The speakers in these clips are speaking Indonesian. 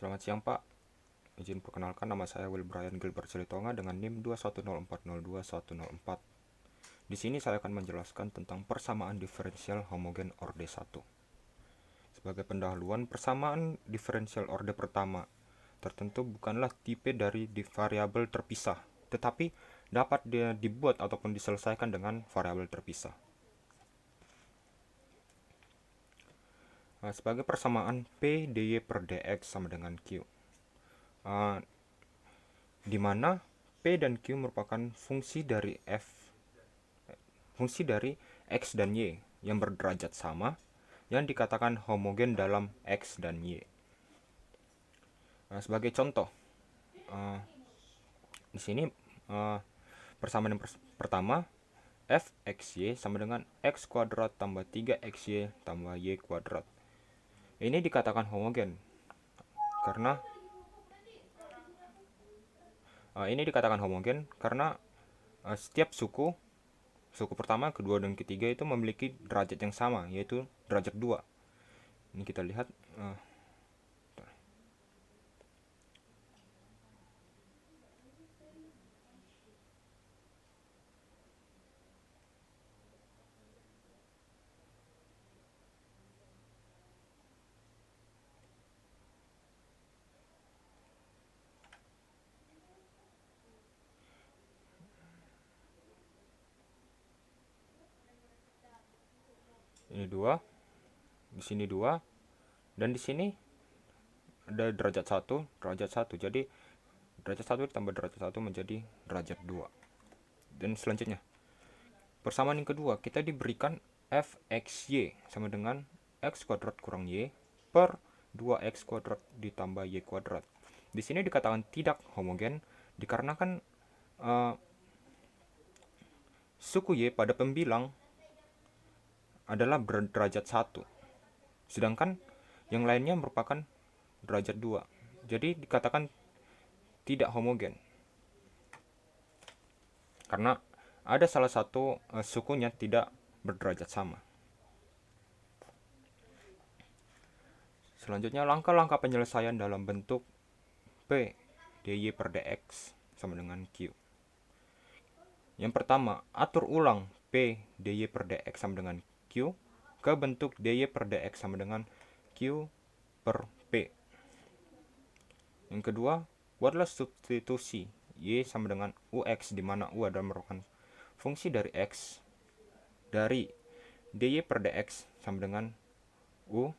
Selamat siang Pak, izin perkenalkan nama saya Will Brian Gilbert Silitonga dengan NIM 210402104. Di sini saya akan menjelaskan tentang persamaan diferensial homogen orde 1. Sebagai pendahuluan, persamaan diferensial orde pertama tertentu bukanlah tipe dari variabel terpisah, tetapi dapat dibuat ataupun diselesaikan dengan variabel terpisah. Sebagai persamaan P dy per dx sama dengan Q, di mana P dan Q merupakan fungsi dari X dan Y yang berderajat sama yang dikatakan homogen dalam X dan Y. Sebagai contoh, di sini persamaan yang pertama, fxy sama dengan x kuadrat tambah 3xy tambah y kuadrat. Ini dikatakan homogen karena setiap suku pertama, kedua, dan ketiga itu memiliki derajat yang sama, yaitu derajat 2. Ini kita lihat ini 2, di sini 2, dan di sini ada derajat 1, derajat 1. Jadi derajat 1 ditambah derajat 1 menjadi derajat 2. Dan selanjutnya, persamaan yang kedua, kita diberikan fxy sama dengan x kuadrat kurang y per 2x kuadrat ditambah y kuadrat. Di sini dikatakan tidak homogen dikarenakan suku y pada pembilang adalah berderajat 1, sedangkan yang lainnya merupakan derajat 2. Jadi dikatakan tidak homogen karena ada salah satu sukunya tidak berderajat sama. Selanjutnya, langkah-langkah penyelesaian dalam bentuk P dy per dx sama dengan Q. Yang pertama, atur ulang P dy per dx sama dengan Q ke bentuk dy per dx sama dengan Q per P. Yang kedua, buatlah substitusi y sama dengan ux, di mana u adalah merupakan fungsi dari x dari dy per dx sama dengan u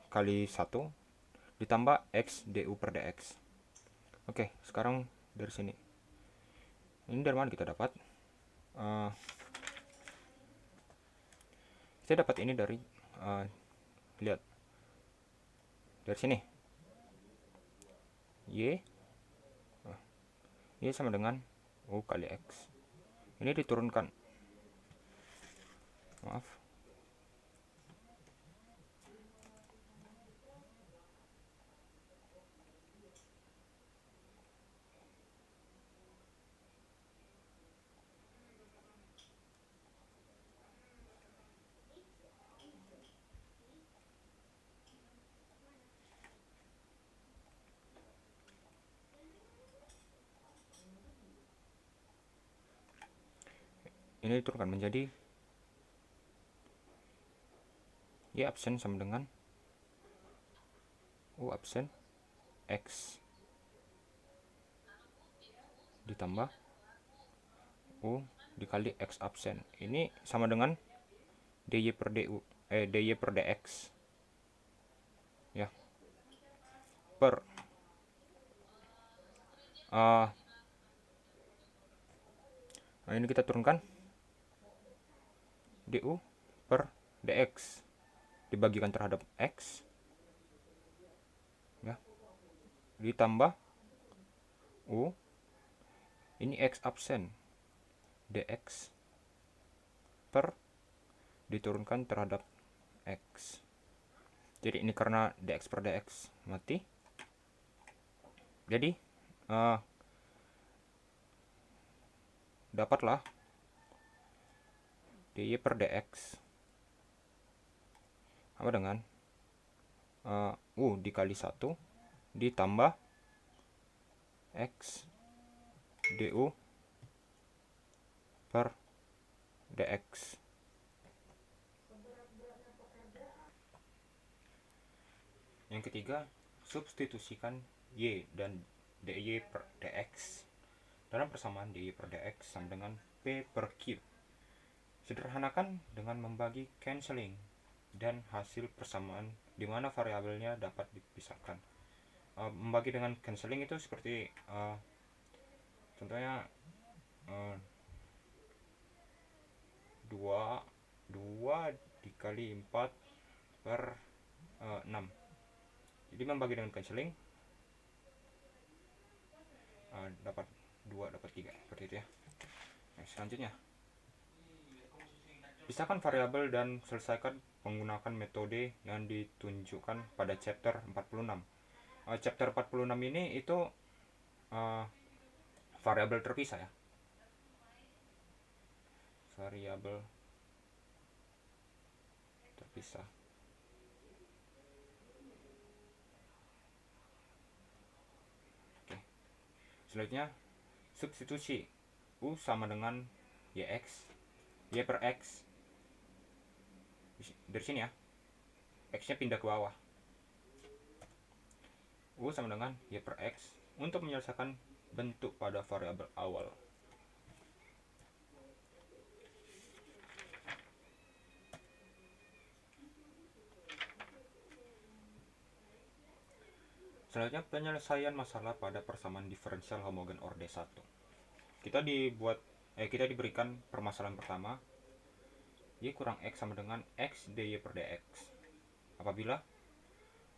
kali 1 ditambah x du per dx. Oke, sekarang dari sini. Ini dari mana kita dapat? Saya dapat ini dari lihat dari sini. Y sama dengan u kali x. Ini diturunkan. Maaf. Ini diturunkan menjadi y absen sama dengan u absen x ditambah u dikali x absen. Ini sama dengan dy per dx ya, per nah ini kita turunkan du per dx dibagikan terhadap x ya, ditambah u, ini x absen dx per diturunkan terhadap x. Jadi ini karena dx per dx mati, jadi dapatlah dy per dx sama dengan u dikali 1 ditambah X du per dx. Yang ketiga, substitusikan y dan dy per dx dalam persamaan dy per dx sama dengan p per q. Sederhanakan dengan membagi cancelling dan hasil persamaan di mana variabelnya dapat dipisahkan. Membagi dengan cancelling itu seperti contohnya 2 dikali 4 per 6. Jadi membagi dengan cancelling dapat 2 dapat 3 seperti itu ya. Nah, selanjutnya pisahkan variabel dan selesaikan menggunakan metode yang ditunjukkan pada chapter 46. Chapter 46 ini itu variabel terpisah ya. Variabel terpisah. Oke. Selanjutnya substitusi u sama dengan yx, y per x. Dari sini ya, x-nya pindah ke bawah. U sama dengan y per x untuk menyelesaikan bentuk pada variabel awal. Selanjutnya penyelesaian masalah pada persamaan diferensial homogen orde 1. Kita diberikan permasalahan pertama, y kurang x sama dengan x dy per dx. Apabila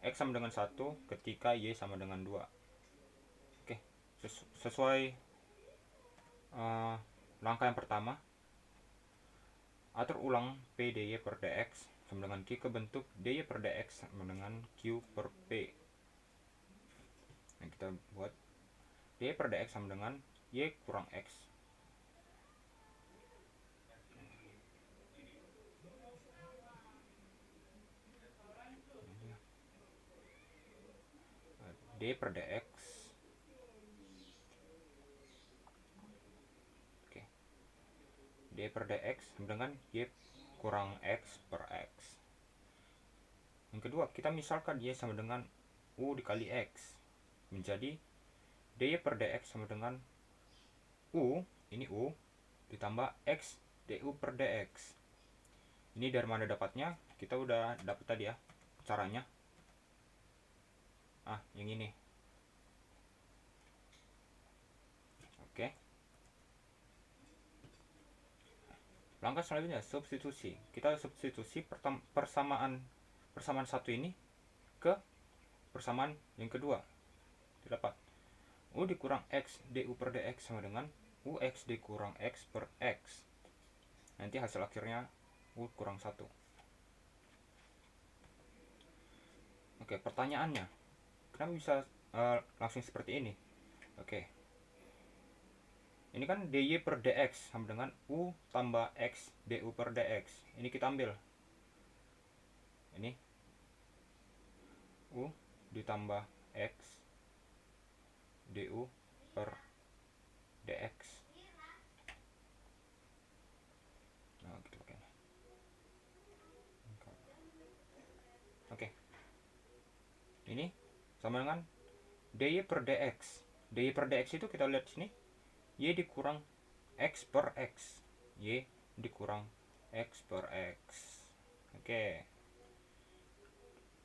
x sama dengan 1 ketika y sama dengan 2. Oke, sesuai langkah yang pertama, atur ulang p dy per dx sama dengan q ke bentuk dy per dx sama dengan q per p. Yang kita buat dy per dx sama dengan y kurang x. D per dx. Oke. D per dx sama dengan y kurang x per x. Yang kedua, kita misalkan y sama dengan u dikali x. Menjadi dy per dx sama dengan u, ini u, ditambah x du per dx. Ini dari mana dapatnya? Kita udah dapat tadi ya caranya. Yang ini. Oke. Langkah selanjutnya substitusi. Kita substitusi persamaan satu ini ke persamaan yang kedua. Dapat u dikurang x du per dx sama dengan ux dikurang x per x. Nanti hasil akhirnya u kurang 1. Oke, pertanyaannya, kenapa bisa langsung seperti ini? Oke, ini kan dy per dx sama dengan u tambah x du per dx. Ini kita ambil. Ini u ditambah x du per dx. Nah, gitu pakai. Oke. Ini sama dengan dy per dx. Dy per dx itu kita lihat sini, y dikurang x per x. Y dikurang x per x. Oke.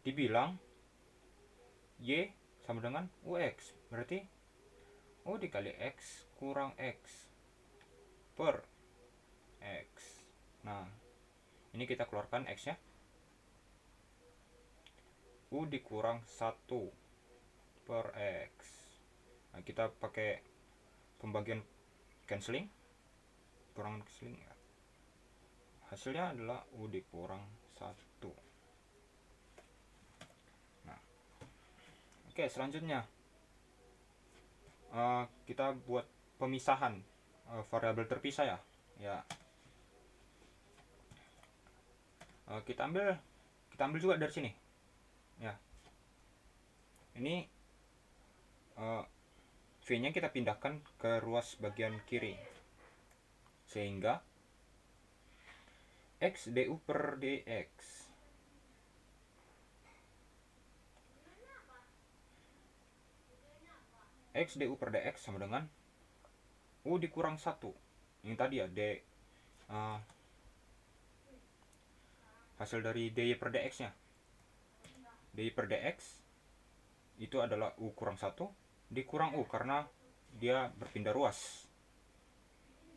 Dibilang y sama dengan ux. Berarti u dikali x kurang x per x. Nah, ini kita keluarkan x-nya. U dikurang 1 per x. Nah, kita pakai pembagian cancelling. Kurangan cancelling ya. Hasilnya adalah u dikurang 1. Nah, oke, selanjutnya kita buat pemisahan variabel terpisah ya. Kita ambil juga dari sini. Ya. Ini V-nya kita pindahkan ke ruas bagian kiri, sehingga X du per dx X du per dx sama dengan U dikurang 1. Yang tadi ya, hasil dari dy per dx nya. Dy per dx itu adalah U kurang 1 dikurang U, karena dia berpindah ruas.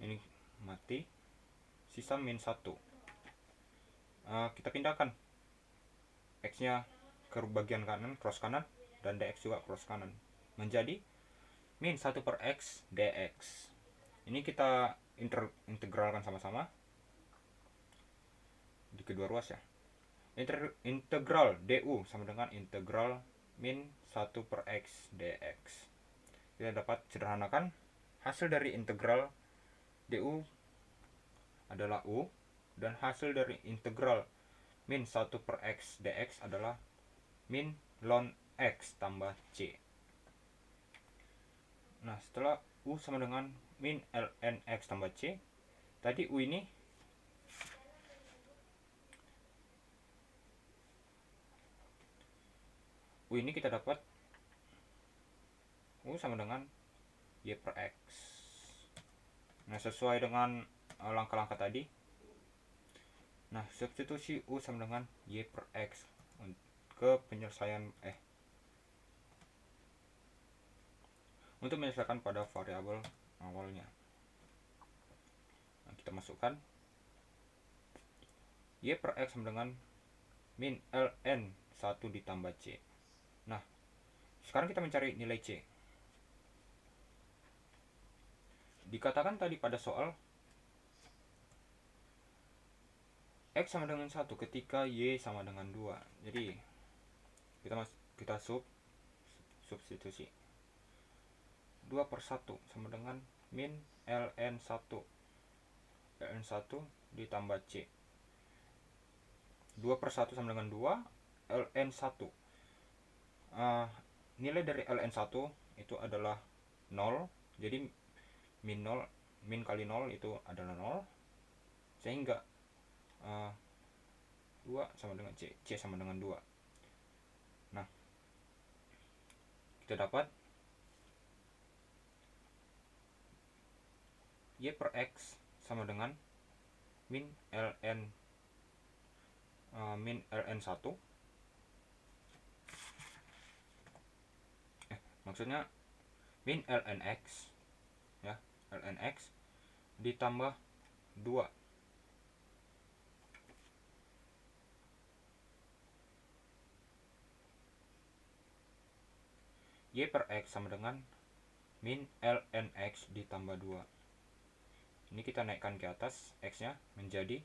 Ini mati, sisa min 1. Kita pindahkan X nya ke bagian kanan, cross kanan, dan dx juga cross kanan, menjadi min 1 per X dx. Ini kita integralkan sama-sama di kedua ruas ya. Integral du sama dengan integral min 1 per X dx. Kita dapat sederhanakan hasil dari integral du adalah U, dan hasil dari integral min 1 per X dx adalah min ln X tambah C. Nah, setelah U sama dengan min ln X tambah C, tadi U ini kita dapat U sama dengan Y per X. Nah, sesuai dengan langkah-langkah tadi, nah substitusi U sama dengan Y per X ke penyelesaian untuk menyelesaikan pada variabel awalnya. Nah, kita masukkan Y per X sama dengan min ln 1 ditambah C. Nah, sekarang kita mencari nilai C. Dikatakan tadi pada soal X sama dengan 1 ketika Y sama dengan 2. Jadi kita substitusi 2 per 1 sama dengan min ln 1 ditambah C. 2 per 1 sama dengan 2, ln 1. Nilai dari ln 1 itu adalah 0. Jadi min kali 0 itu adalah 0. Sehingga 2 sama dengan C. C sama dengan 2. Nah, kita dapat Y per X sama dengan min ln 1. Maksudnya min ln X ya, ln X ditambah 2. Y per X sama dengan min ln X ditambah 2. Ini kita naikkan ke atas X-nya menjadi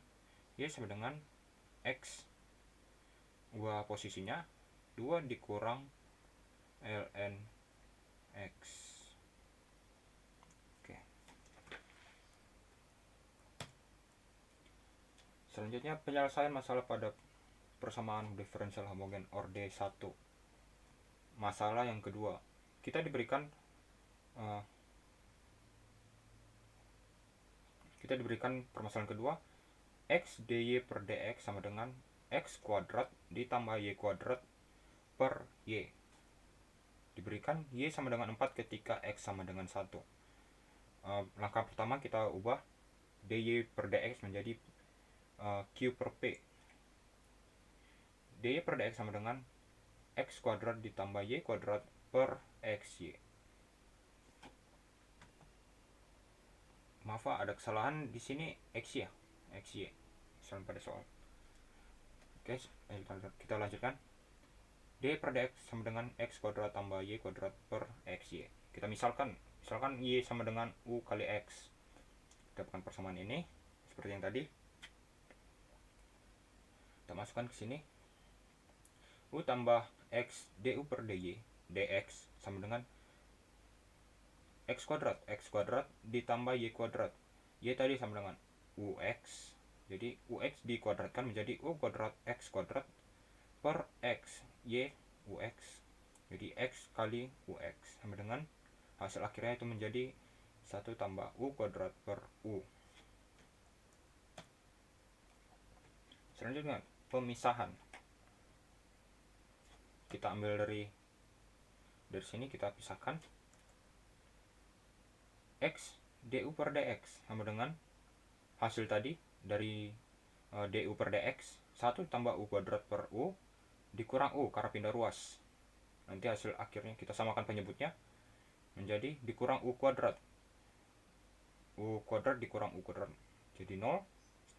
Y sama dengan X. Ubah posisinya 2 dikurang ln X. Oke. Selanjutnya penyelesaian masalah pada persamaan diferensial homogen orde 1. Masalah yang kedua, kita diberikan permasalahan kedua, X dy per dx sama dengan X kuadrat ditambah Y kuadrat per Y. Diberikan Y sama dengan 4 ketika X sama dengan 1. Langkah pertama kita ubah dy per dx menjadi Q per P. Dy per dx sama dengan X kuadrat ditambah Y kuadrat per XY. Maaf, ada kesalahan di sini XY ya. XY. Misalnya pada soal. Oke, kita lanjutkan. D per dx sama dengan X kuadrat tambah Y kuadrat per XY. Kita misalkan Y sama dengan U kali X. Kita dapatkan persamaan ini seperti yang tadi. Kita masukkan ke sini. U tambah X du per dy dx sama dengan X kuadrat ditambah Y kuadrat. Y tadi sama dengan UX. Jadi UX dikuadratkan menjadi U kuadrat X kuadrat per X. Y UX. Jadi X kali UX sama dengan hasil akhirnya itu menjadi 1 tambah U kuadrat per U. Selanjutnya pemisahan. Kita ambil dari sini, kita pisahkan. X du per dx sama dengan hasil tadi dari du per dx 1 tambah U kuadrat per U dikurang U karena pindah ruas. Nanti hasil akhirnya kita samakan penyebutnya menjadi dikurang U kuadrat. U kuadrat dikurang U kuadrat. Jadi 0,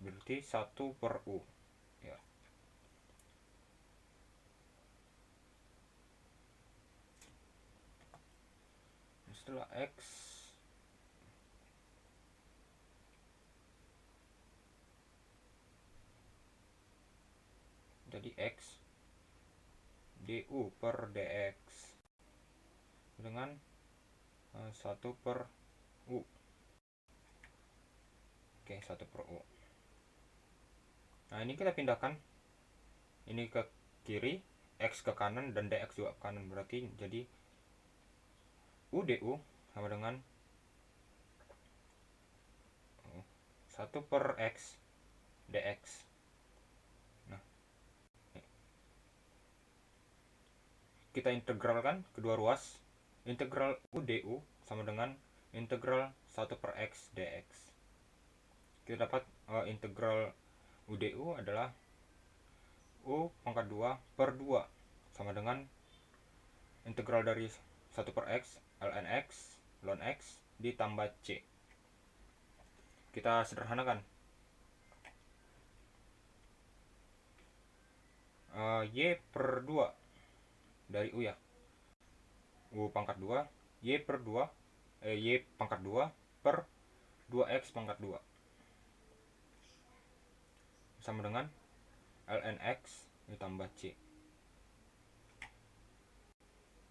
berarti 1 per U. Ya. Setelah X jadi X du per dx dengan 1 per U. Oke, 1 per U. Nah, ini kita pindahkan ini ke kiri, X ke kanan, dan dx juga ke kanan. Berarti jadi U du sama dengan 1 per X dx. Nah, kita integralkan kedua ruas. Integral U du sama dengan integral 1 per X dx. Kita dapat integral U du adalah U pangkat 2 per 2 sama dengan integral dari 1 per X ln X ln X ditambah C. Kita sederhanakan. Y per 2 dari U ya. U pangkat 2 Y per 2 Y pangkat 2 per 2X pangkat 2 sama dengan ln X ditambah C.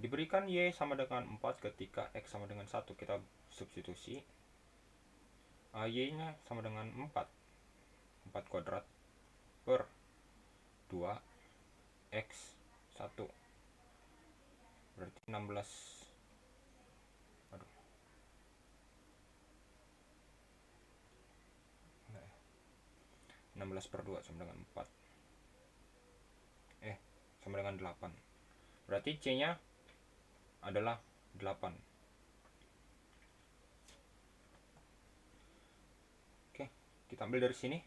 Diberikan Y sama dengan 4 ketika X sama dengan 1. Kita substitusi. Y nya sama dengan 4 kuadrat per 2 X 1 berarti 16 per 2 sama dengan 4 sama dengan 8. Berarti C nya adalah 8. Oke, kita ambil dari sini.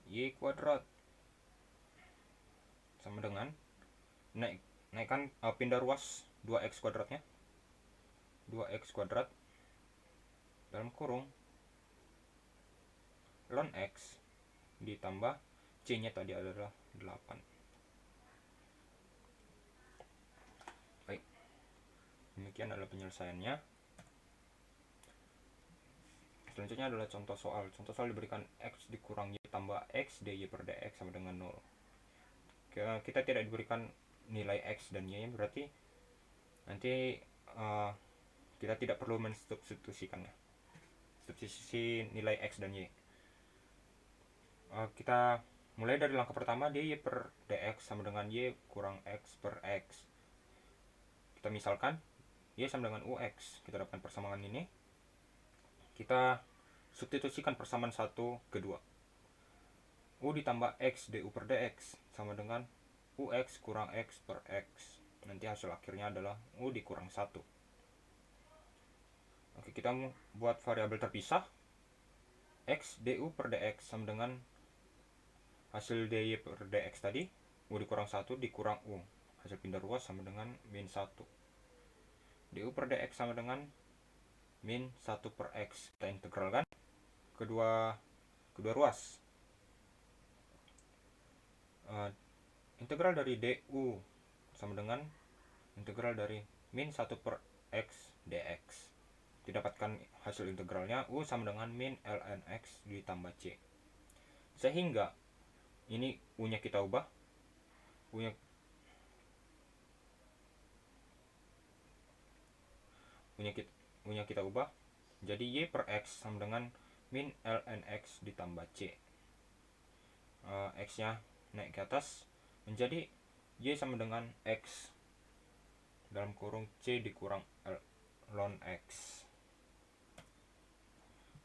Y kuadrat sama dengan naikkan pindah ruas 2X kuadratnya. 2X kuadrat dalam kurung ln X ditambah C nya tadi adalah 8. Baik, demikian adalah penyelesaiannya. Selanjutnya adalah contoh soal. Contoh soal diberikan X dikurang Y tambah X dy per dx sama dengan 0. Kita tidak diberikan nilai X dan Y, berarti nanti kita tidak perlu mensubstitusikannya. Substitusi nilai X dan Y. Kita mulai dari langkah pertama, dy per dx sama dengan Y kurang X per X. Kita misalkan Y sama dengan UX. Kita dapatkan persamaan ini. Kita substitusikan persamaan 1 ke 2. U ditambah X du per dx sama dengan UX kurang X per X. Nanti hasil akhirnya adalah U dikurang 1. Oke, kita buat variabel terpisah. X du per dx sama dengan hasil dy per dx tadi, U dikurang 1 dikurang U. Hasil pindah ruas sama dengan min 1. Du per dx sama dengan min 1 per X. Kita integralkan kedua ruas. Integral dari du sama dengan integral dari min 1 per X dx. Didapatkan hasil integralnya U sama dengan min ln X ditambah C. Sehingga ini U nya kita ubah. U nya kita ubah jadi Y per X sama dengan min ln X ditambah C. X nya naik ke atas menjadi Y sama dengan X dalam kurung C dikurang L ln X.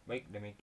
Baik, demikian.